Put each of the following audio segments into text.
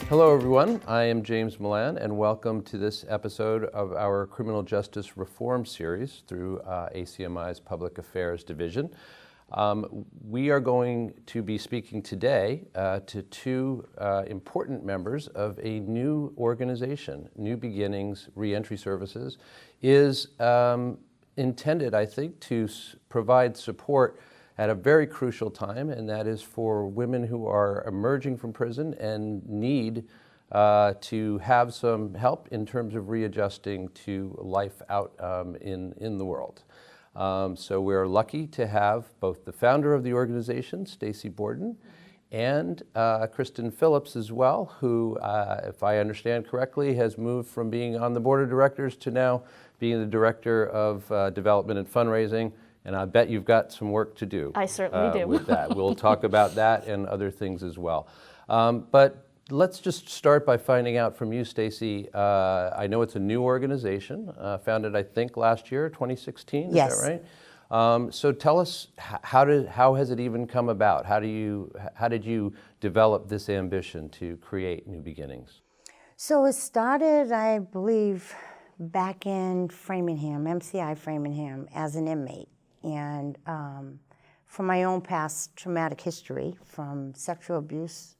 Hello everyone, I am James Milan and welcome to this episode of our Criminal Justice Reform Series through ACMi's Public Affairs Division. We are going to be speaking today to two important members of a new organization. New Beginnings Reentry Services is intended, I think, to provide support at a very crucial time, and that is for women who are emerging from prison and need to have some help in terms of readjusting to life out in the world. So we're lucky to have both the founder of the organization, Stacey Borden, and Kristin Phillips as well, who, if I understand correctly, has moved from being on the board of directors to now being the director of development and fundraising. And I bet you've got some work to do. I certainly do. With that. We'll talk about that and other things as well. But let's just start by finding out from you, Stacey. I know it's a new organization, founded, I think, last year, 2016, Yes. Is that right? So tell us, how has it even come about? How did you develop this ambition to create New Beginnings? So it started, I believe, back in Framingham, MCI Framingham, as an inmate. And from my own past traumatic history, from sexual abuse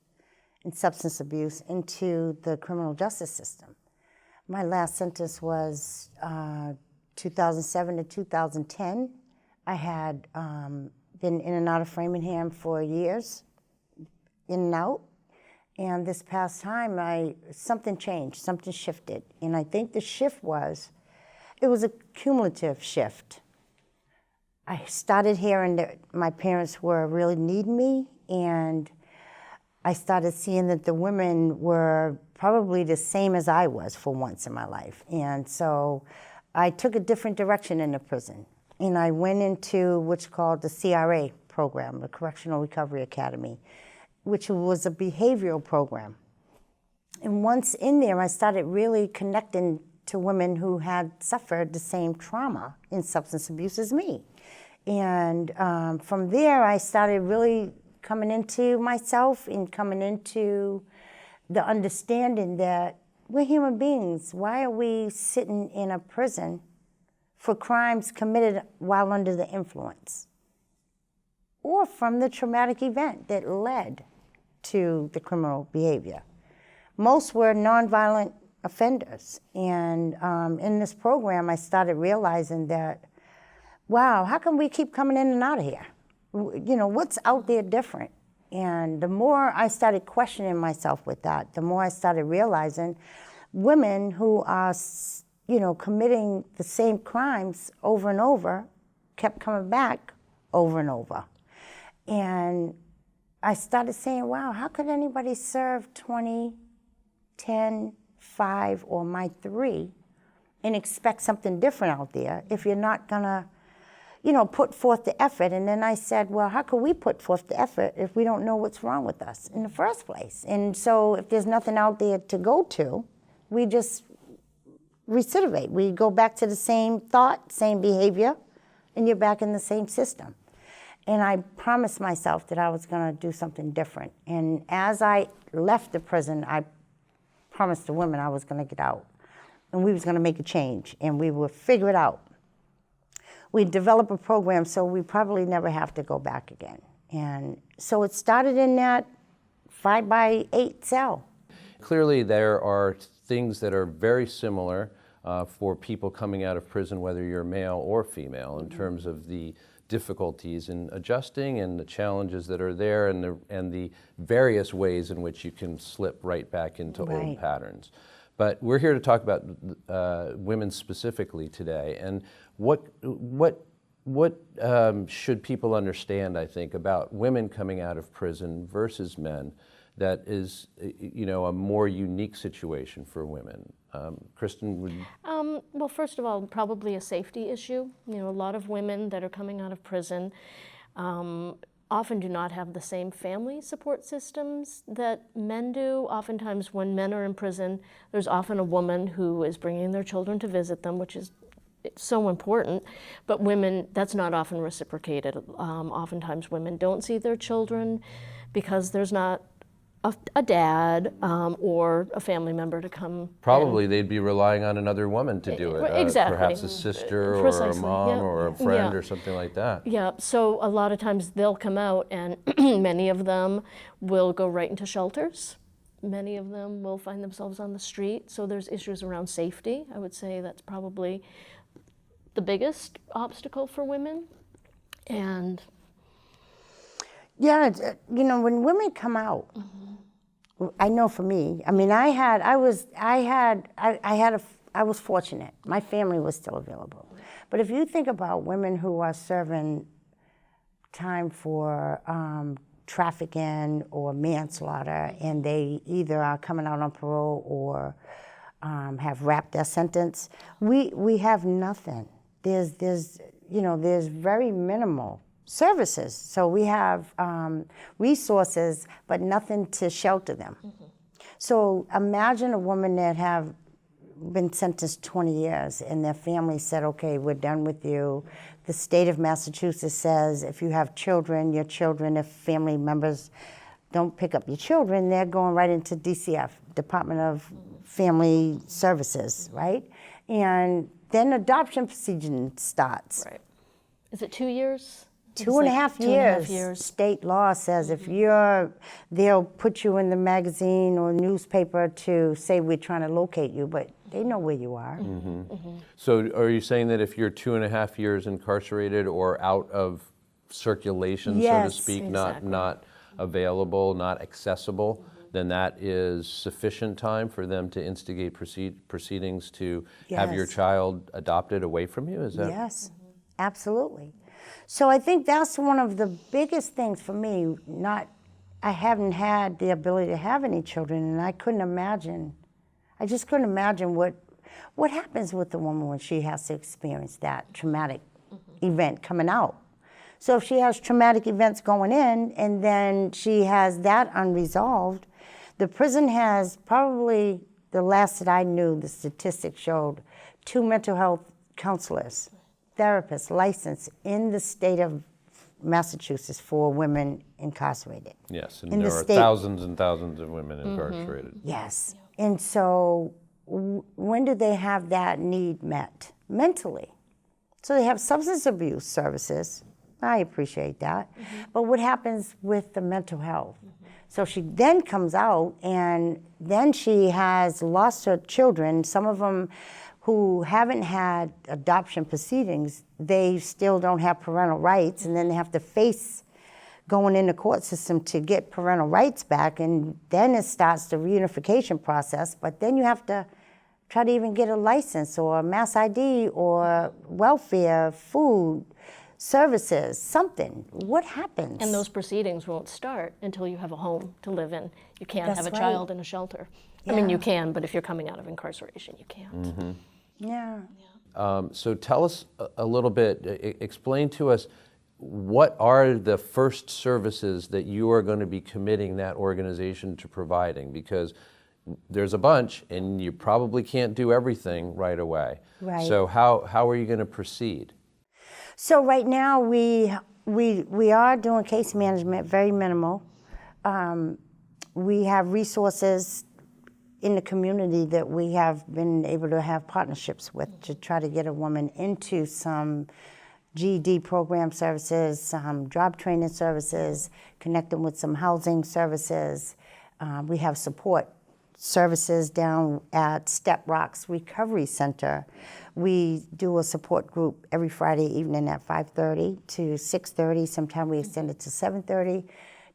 and substance abuse into the criminal justice system. My last sentence was 2007 to 2010. I had been in and out of Framingham for years, in and out. And this past time, something changed, something shifted. And I think the shift was, it was a cumulative shift. I started hearing that my parents were really needing me, and I started seeing that the women were probably the same as I was for once in my life. And so I took a different direction in the prison, and I went into what's called the CRA program, the Correctional Recovery Academy, which was a behavioral program. And once in there, I started really connecting to women who had suffered the same trauma in substance abuse as me. And from there, I started really coming into myself and coming into the understanding that we're human beings. Why are we sitting in a prison for crimes committed while under the influence? Or from the traumatic event that led to the criminal behavior. Most were nonviolent offenders. And in this program, I started realizing that, wow, how come we keep coming in and out of here? You know, what's out there different? And the more I started questioning myself with that, the more I started realizing women who are, you know, committing the same crimes over and over kept coming back over and over. And I started saying, wow, how could anybody serve 20, 10, 5, or my 3 and expect something different out there if you're not gonna, you know, put forth the effort? And then I said, well, how could we put forth the effort if we don't know what's wrong with us in the first place? And so if there's nothing out there to go to, we just recidivate. We go back to the same thought, same behavior, and you're back in the same system. And I promised myself that I was gonna do something different. And as I left the prison, I promised the women I was gonna get out. And we was gonna make a change, and we would figure it out. We'd develop a program so we probably never have to go back again. And so it started in that 5x8 cell. Clearly there are things that are very similar for people coming out of prison, whether you're male or female, in terms of the difficulties in adjusting and the challenges that are there, and the various ways in which you can slip right back into old patterns. But we're here to talk about women specifically today, and what should people understand, I think, about women coming out of prison versus men that is, you know, a more unique situation for women? Kristin, would you? Well, first of all, probably a safety issue. You know, a lot of women that are coming out of prison often do not have the same family support systems that men do. Oftentimes when men are in prison, there's often a woman who is bringing their children to visit them, which is so important, but women, that's not often reciprocated. Oftentimes women don't see their children because there's not a dad or a family member to come. Probably they'd be relying on another woman to do it. Exactly. Perhaps a sister Precisely. or a mom Yep. or a friend Yeah. or something like that. Yeah, so a lot of times they'll come out and many of them will go right into shelters. Many of them will find themselves on the street. So there's issues around safety. I would say that's probably the biggest obstacle for women. And Yeah, when women come out, I know for me, I mean, I was fortunate. My family was still available. But if you think about women who are serving time for trafficking or manslaughter, and they either are coming out on parole or have wrapped their sentence, we have nothing. There's very minimal services. So we have resources, but nothing to shelter them. So imagine a woman that have been sentenced 20 years and their family said, okay, we're done with you. The state of Massachusetts says if you have children, your children, if family members don't pick up your children, they're going right into DCF, Department of Family Services, right? And then adoption procedure starts. right. Is it 2 years? Two and a half years. State law says if they'll put you in the magazine or newspaper to say we're trying to locate you, but they know where you are. So are you saying that if you're 2.5 years incarcerated or out of circulation, so to Yes, speak, exactly. not available, not accessible, then that is sufficient time for them to instigate proceedings to have your Yes. child adopted away from you? Is that? Yes, absolutely. So I think that's one of the biggest things for me. I haven't had the ability to have any children, and I just couldn't imagine what happens with the woman when she has to experience that traumatic event coming out. So if she has traumatic events going in, and then she has that unresolved, the prison has probably, the last that I knew, the statistics showed, 2 mental health counselors, therapists licensed in the state of Massachusetts for women incarcerated. Yes, and In there the are state- thousands and thousands of women incarcerated. Yes. And so when do they have that need met? Mentally. So they have substance abuse services. I appreciate that. But what happens with the mental health? So she then comes out, and then she has lost her children. Some of them who haven't had adoption proceedings, they still don't have parental rights, and then they have to face going in the court system to get parental rights back, and then it starts the reunification process. But then you have to try to even get a license or a mass ID or welfare, food, services, something. What happens? And those proceedings won't start until you have a home to live in. You can't That's have a right. child in a shelter. I mean, you Yeah. can, but if you're coming out of incarceration, you can't. Yeah. So tell us a little bit, explain to us, what are the first services that you are going to be committing that organization to providing? Because there's a bunch, and you probably can't do everything right away. Right. So how are you going to proceed? So right now we are doing case management, very minimal. We have resources in the community that we have been able to have partnerships with to try to get a woman into some GED program services, some job training services, connect them with some housing services. We have support services down at Step Rocks Recovery Center. We do a support group every Friday evening at 5:30 to 6:30. Sometimes we extend it to 7:30,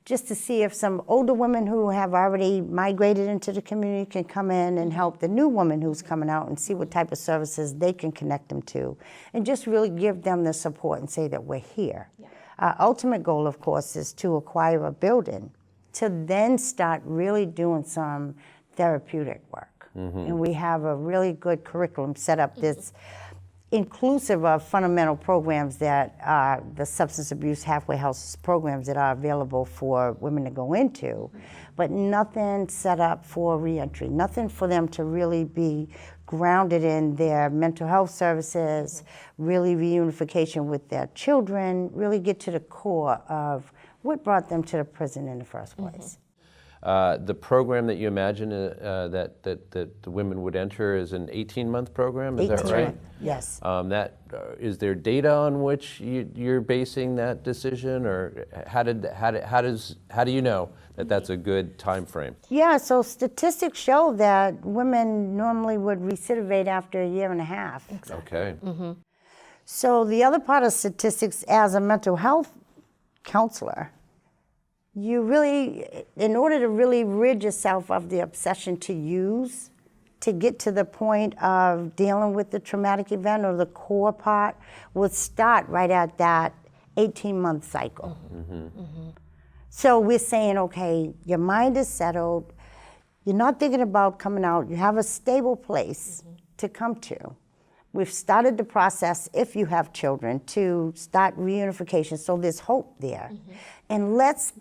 just to see if some older women who have already migrated into the community can come in and help the new woman who's coming out and see what type of services they can connect them to, and just really give them the support and say that we're here. Yeah. Our ultimate goal, of course, is to acquire a building to then start really doing some therapeutic work. And we have a really good curriculum set up. There's inclusive of fundamental programs that are the substance abuse halfway house programs that are available for women to go into, but nothing set up for reentry, nothing for them to really be grounded in their mental health services, really reunification with their children, really get to the core of what brought them to the prison in the first place. The program that you imagine that the women would enter is an 18-month program, is that right? Yes. Is there data on which you're basing that decision, or how do you know that that's a good time frame? Yeah, so statistics show that women normally would recidivate after a year and a half. Exactly. Okay. So the other part of statistics, as a mental health counselor, you really, in order to really rid yourself of the obsession to use, to get to the point of dealing with the traumatic event or the core part, would start right at that 18-month cycle. So we're saying, okay, your mind is settled, you're not thinking about coming out, you have a stable place to come to. We've started the process, if you have children, to start reunification, so there's hope there. And let's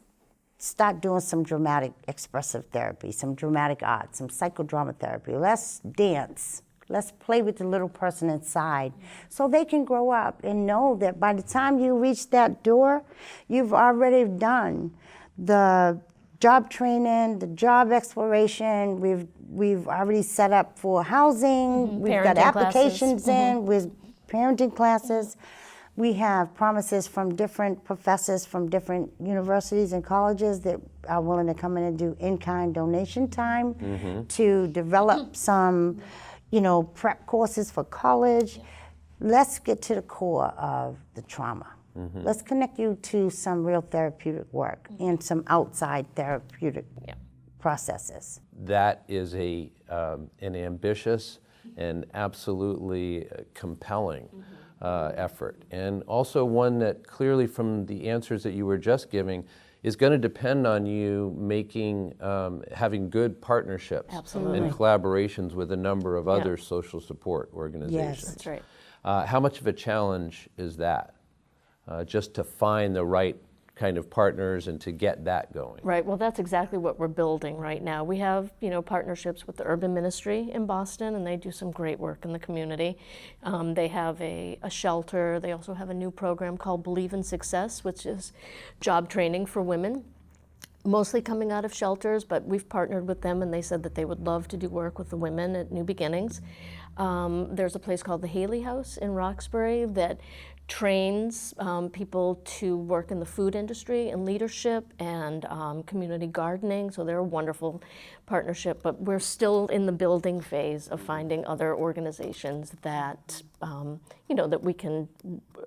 start doing some dramatic expressive therapy, some dramatic art, some psychodrama therapy. Let's dance. Let's play with the little person inside so they can grow up and know that by the time you reach that door, you've already done the job training, the job exploration. We've already set up for housing. We've got applications in with parenting classes. We have promises from different professors from different universities and colleges that are willing to come in and do in-kind donation time to develop some, prep courses for college. Let's get to the core of the trauma. Let's connect you to some real therapeutic work and some outside therapeutic processes. That is an ambitious and absolutely compelling effort, and also one that clearly, from the answers that you were just giving, is going to depend on you having good partnerships and collaborations with a number of other social support organizations. Yes. That's right. How much of a challenge is that, just to find the right kind of partners and to get that going? Right, well, that's exactly what we're building right now. We have, partnerships with the Urban Ministry in Boston, and they do some great work in the community. They have a shelter. They also have a new program called Believe in Success, which is job training for women, mostly coming out of shelters, but we've partnered with them, and they said that they would love to do work with the women at New Beginnings. There's a place called the Haley House in Roxbury that trains people to work in the food industry and leadership and community gardening, so they're a wonderful partnership, but we're still in the building phase of finding other organizations that, that we can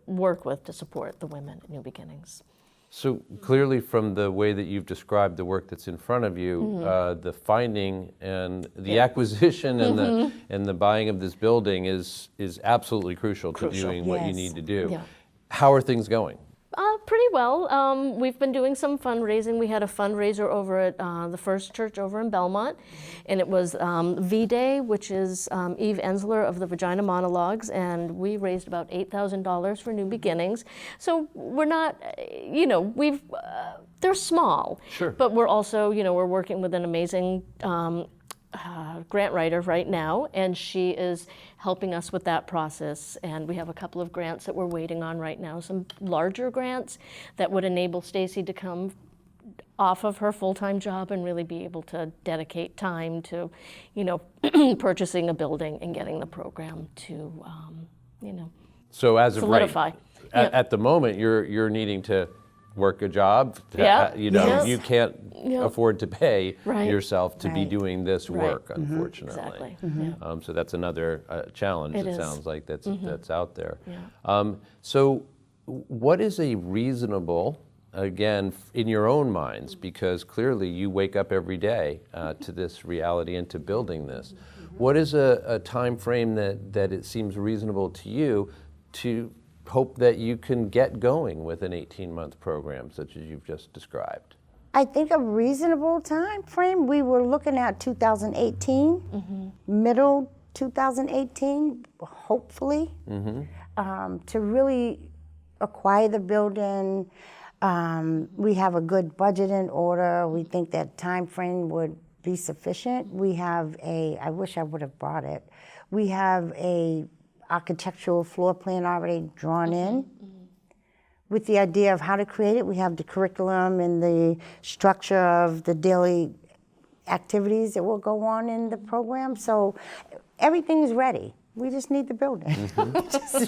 work with to support the women at New Beginnings. So clearly, from the way that you've described the work that's in front of you, the finding and the acquisition and the buying of this building is absolutely crucial to doing what you need to do. Yeah. How are things going? Pretty well. We've been doing some fundraising. We had a fundraiser over at the First Church over in Belmont, and it was V-Day, which is Eve Ensler of the Vagina Monologues, and we raised about $8,000 for New Beginnings. So we're not, they're small. Sure. But we're also, we're working with an amazing grant writer right now, and she is helping us with that process. And we have a couple of grants that we're waiting on right now, some larger grants that would enable Stacey to come off of her full-time job and really be able to dedicate time to, purchasing a building and getting the program to, So as of solidify. At the moment, you're needing to work a job. You can't afford to pay yourself to be doing this work, unfortunately. Exactly. So that's another challenge. It sounds like that's out there. Yeah. So what is a reasonable, again, in your own minds, because clearly you wake up every day to this reality and to building this. What is a time frame that it seems reasonable to you to hope that you can get going with an 18-month program such as you've just described? I think a reasonable time frame, we were looking at 2018, middle 2018, hopefully, to really acquire the building. We have a good budget in order. We think that time frame would be sufficient. We have I wish I would have brought it. We have a architectural floor plan already drawn in with the idea of how to create it. We have the curriculum and the structure of the daily activities that will go on in the program. So everything is ready. We just need the building.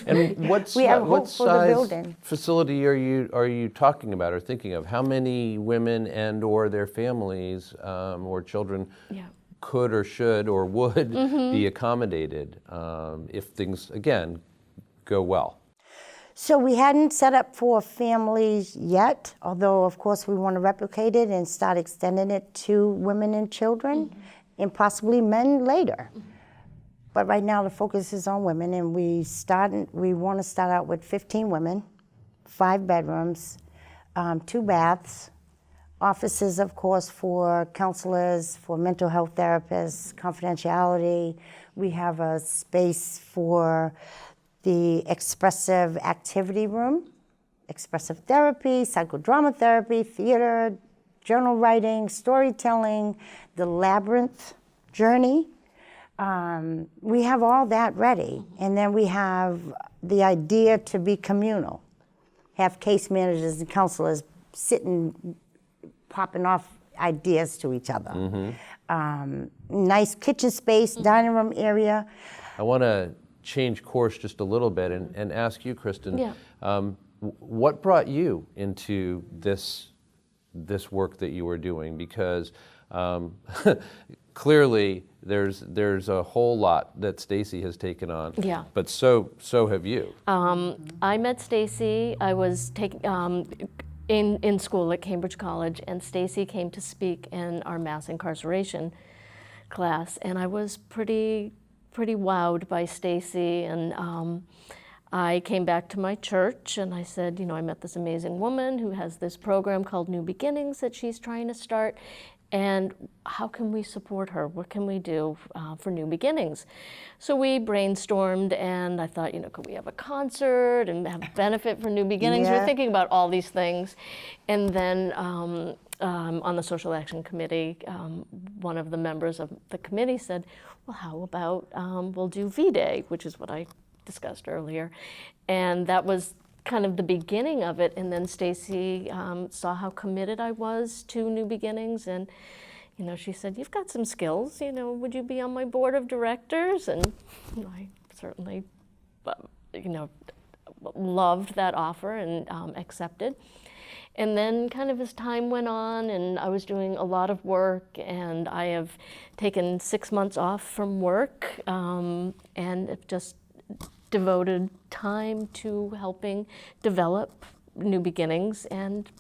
And what size facility are you talking about or thinking of? How many women and or their families or children could or should or would be accommodated if things, again, go well? So we hadn't set up for families yet, although of course we want to replicate it and start extending it to women and children and possibly men later. But right now the focus is on women, and we want to start out with 15 women, 5 bedrooms, 2 baths, offices of course for counselors, for mental health therapists, confidentiality. We have a space for the expressive activity room, expressive therapy, psychodrama therapy, theater, journal writing, storytelling, the labyrinth journey. We have all that ready. And then we have the idea to be communal, have case managers and counselors sitting, popping off ideas to each other. Nice kitchen space, dining room area. I want to change course just a little bit and ask you, Kristin, what brought you into this work that you were doing? Because clearly there's a whole lot that Stacey has taken on, but so have you. I met Stacey. I was in school at Cambridge College, and Stacey came to speak in our mass incarceration class, and I was pretty wowed by Stacey, and I came back to my church and I said, I met this amazing woman who has this program called New Beginnings that she's trying to start, and how can we support her? What can we do for New Beginnings? So we brainstormed, and I thought, could we have a concert and have a benefit for New Beginnings? We're thinking about all these things, and then on the Social Action Committee, one of the members of the committee said, well, how about we'll do V-Day, which is what I discussed earlier. And that was kind of the beginning of it. And then Stacey saw how committed I was to New Beginnings. And, she said, you've got some skills, would you be on my board of directors? And I certainly, loved that offer and accepted. And then kind of as time went on and I was doing a lot of work, and I have taken 6 months off from work and just devoted time to helping develop New Beginnings. And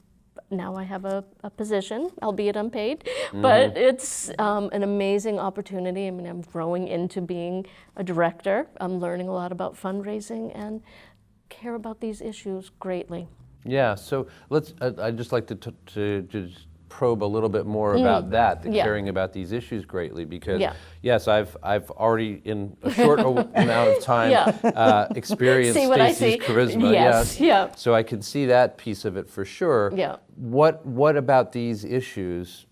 now I have a position, albeit unpaid, but it's an amazing opportunity. I mean, I'm growing into being a director. I'm learning a lot about fundraising and care about these issues greatly. Yeah, so I'd just like to just probe a little bit more about that, the caring about these issues greatly, because yes, I've already in a short amount of time experienced Stacey's charisma. Yes. So I can see that piece of it for sure. Yeah. What about these issues,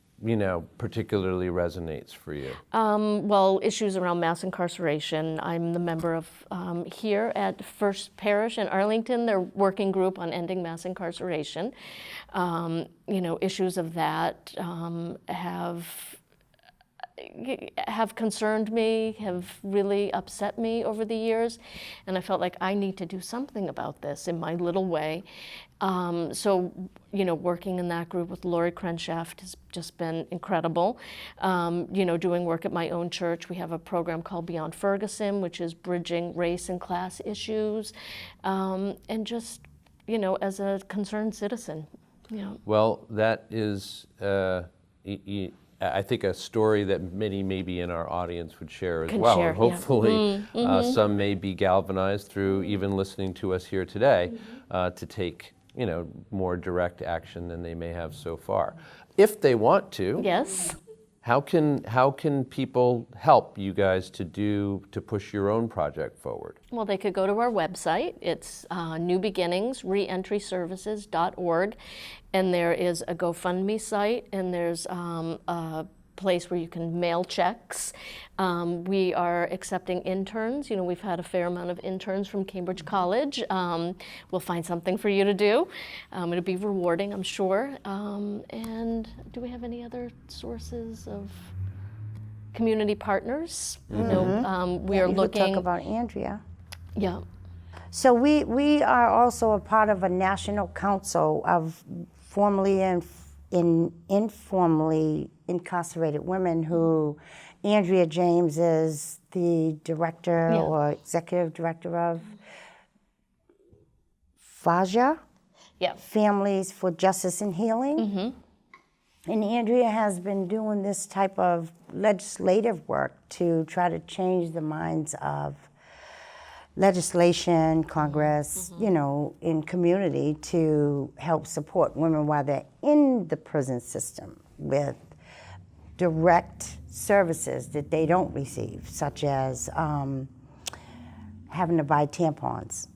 particularly resonates for you? Well, issues around mass incarceration. I'm the member of here at First Parish in Arlington, their working group on ending mass incarceration. Issues of that have concerned me, have really upset me over the years, and I felt like I need to do something about this in my little way. So, working in that group with Lori Crenshaft has just been incredible. Doing work at my own church, we have a program called Beyond Ferguson, which is bridging race and class issues, and just, as a concerned citizen. Well, that is, I think, a story that many maybe in our audience would share as well. And hopefully some may be galvanized through even listening to us here today to take more direct action than they may have so far. If they want to, How can people help you guys to push your own project forward? Well, they could go to our website. It's newbeginningsreentryservices.org, and there is a GoFundMe site, and there's a place where you can mail checks. We are accepting interns. You know, we've had a fair amount of interns from Cambridge College. We'll find something for you to do. It'll be rewarding, I'm sure. And do we have any other sources of community partners? You know, we are looking. Talk about Andrea. Yeah. So we are also a part of a national council of formerly and informally incarcerated women who Andrea James is the director or executive director of FAJA, Families for Justice and Healing. And Andrea has been doing this type of legislative work to try to change the minds of legislation, Congress, you know, in community to help support women while they're in the prison system with direct services that they don't receive, such as having to buy tampons,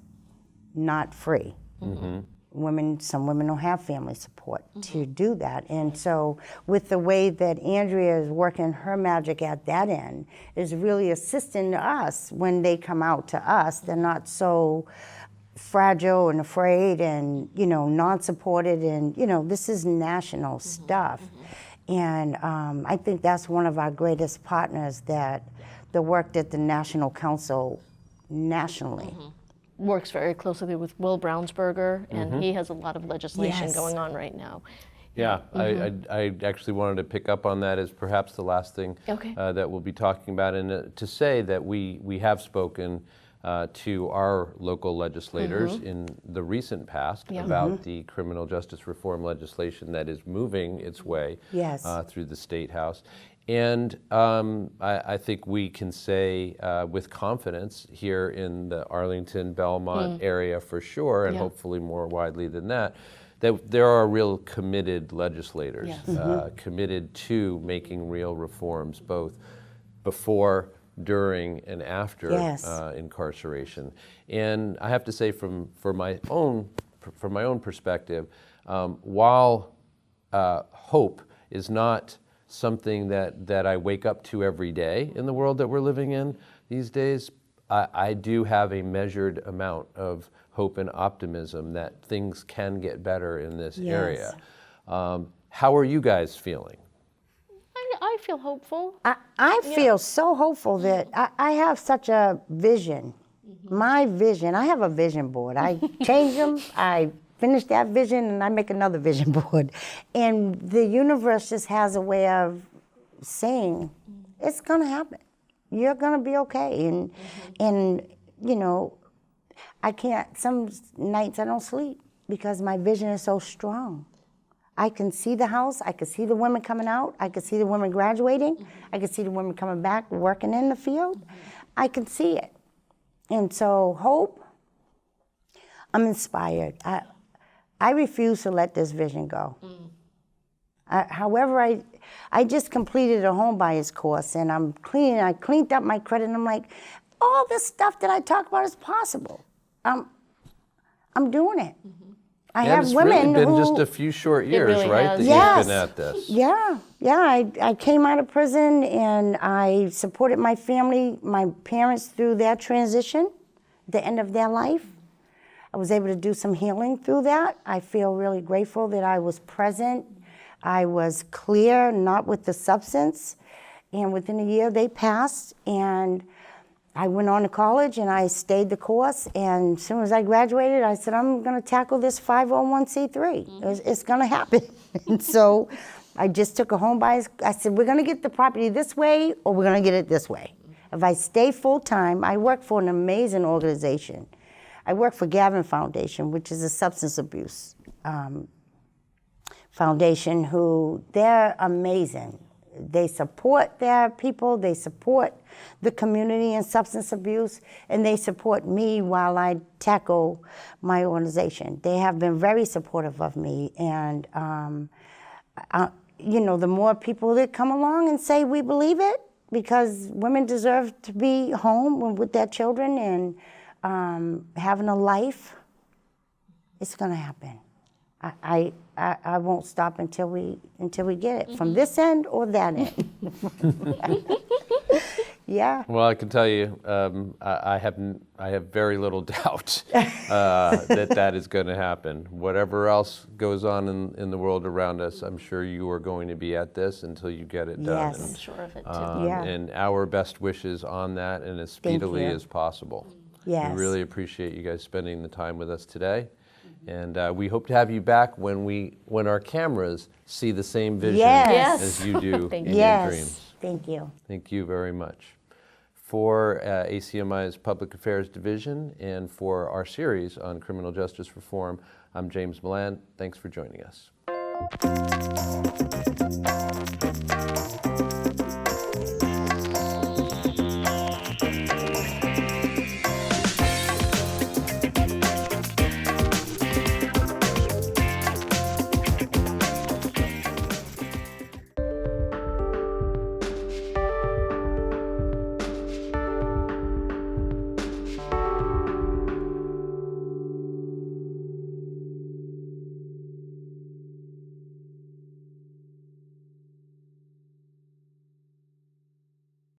not free. Some women don't have family support to do that. And so with the way that Andrea is working her magic at that end is really assisting us when they come out to us. They're not so fragile and afraid and, you know, non-supported and, you know, this is national stuff. And I think that's one of our greatest partners, that the work that the National Council nationally Works very closely with Will Brownsberger, and he has a lot of legislation going on right now. Yeah, I actually wanted to pick up on that as perhaps the last thing that we'll be talking about, and to say that we have spoken to our local legislators in the recent past about the criminal justice reform legislation that is moving its way through the State House. And I think we can say with confidence here in the Arlington, Belmont area for sure, and hopefully more widely than that, that there are real committed legislators, committed to making real reforms, both before, during, and after incarceration. And I have to say, from my own perspective, while hope is not something that I wake up to every day in the world that we're living in these days, I do have a measured amount of hope and optimism that things can get better in this area. How are you guys feeling? I feel hopeful. I feel so hopeful that I have such a vision. My vision, I have a vision board. I change them, I finish that vision, and I make another vision board. And the universe just has a way of saying, it's gonna happen. You're gonna be okay. And you know, some nights I don't sleep because my vision is so strong. I can see the house, I can see the women coming out, I can see the women graduating, I can see the women coming back, working in the field. I can see it. And so hope, I'm inspired. I refuse to let this vision go. However, I just completed a home buyer's course, and I cleaned up my credit, and I'm like, all this stuff that I talk about is possible. I'm doing it. I have women really been who, just a few short years, really right, has. that you've been at this. Yeah. I came out of prison, and I supported my family, my parents through their transition, the end of their life. I was able to do some healing through that. I feel really grateful that I was present. I was clear, not with the substance. And within a year, they passed. And I went on to college, and I stayed the course. And as soon as I graduated, I said, I'm going to tackle this 501c3. It's going to happen. And so I just took a home buyer's. I said, we're going to get the property this way, or we're going to get it this way. If I stay full-time, I work for an amazing organization. I work for Gavin Foundation, which is a substance abuse foundation, who they're amazing. They support their people, they support the community in substance abuse, and they support me while I tackle my organization. They have been very supportive of me, and you know, the more people that come along and say we believe it, because women deserve to be home with their children and having a life, it's going to happen. I won't stop until we get it from this end or that end. Yeah. Well, I can tell you, I have very little doubt that is going to happen. Whatever else goes on in the world around us, I'm sure you are going to be at this until you get it done. Yes. I'm sure of it too. And our best wishes on that, and as speedily you. as possible. Yes. We really appreciate you guys spending the time with us today. And we hope to have you back when our cameras see the same vision Yes. as you do Thank in you. your Yes. dreams. Thank you. Thank you very much. For ACMi's Public Affairs Division and for our series on criminal justice reform, I'm James Milan. Thanks for joining us.